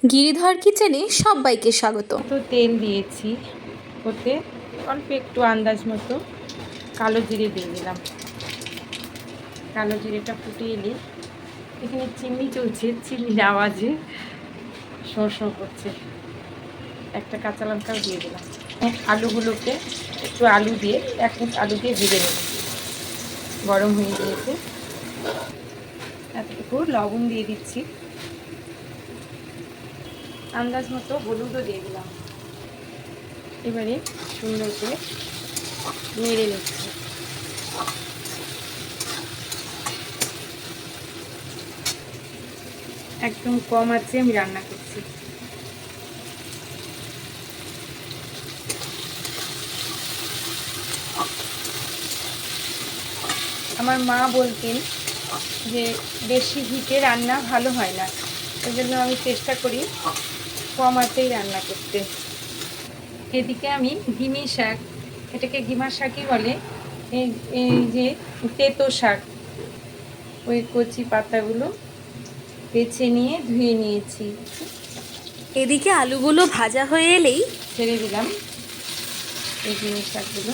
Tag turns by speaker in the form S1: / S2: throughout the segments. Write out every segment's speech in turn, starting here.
S1: গিরিধর কিচেনে সবাইকে স্বাগত।
S2: তো তেল দিয়েছি, ওতে অল্প একটু আন্দাজ মতো কালো জিরে দিয়ে দিলাম। কালো জিরেটা ফুটে এলে এখানে চিনি চলছে, চিনির আওয়াজে শোঁ করছে। একটা কাঁচা লঙ্কাও দিয়ে দিলাম। আলুগুলোকে একটু আলু দিয়ে আলু দিয়ে ভেজে নেব। গরম হয়ে গিয়েছে, এতটুকু লবণ দিয়ে দিচ্ছি, আন্দাজ মতো হলুদও দিয়ে দিলাম। এবারে সুন্দর করে নেড়ে নিচ্ছি। একদম কম আঁচে আমি রান্না করছি। আমার মা বলতেন যে বেশি হিটে রান্না ভালো হয় না, ওই জন্য আমি চেষ্টা করি কম আঁচেই রান্না করতে। এদিকে আমি ঘিমি শাক, এটাকে ঘিমা শাকই বলে, এই যে তেতো শাক, ওই কচি পাতাগুলো বেছে নিয়ে ধুয়ে নিয়েছি।
S1: এদিকে আলুগুলো ভাজা হয়ে এলেই
S2: ছেড়ে দিলাম এই ঘিমি শাকগুলো,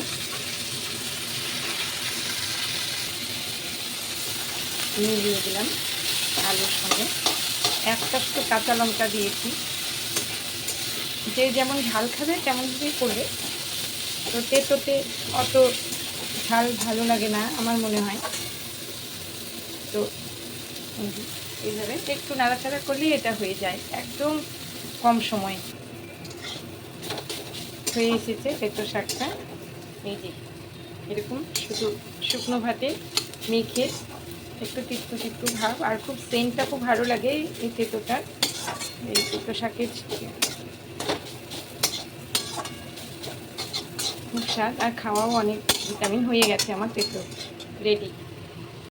S2: মিলিয়ে দিলাম আলুর সঙ্গে। একটা একটু কাঁচা লঙ্কা দিয়েছি, যে যেমন ঝাল খাবে তেমনভাবেই করবে। তো তেতোতে অত ঝাল ভালো লাগে না আমার মনে হয়। তো এইভাবে একটু নাড়াচাড়া করলেই এটা হয়ে যায়, একদম কম সময় হয়ে এসেছে তেতো শাকটা। এই যে এরকম শুধু শুকনো ভাতে মেখে একটু তিক্তু তিক্তু ভাব, আর খুব সেন্টটা খুব ভালো লাগে এই তেতোটার, এই তেতো শাকের খুব স্বাদ, আর খাওয়াও অনেক ভিটামিন। হয়ে গেছে আমার তেতো রেডি।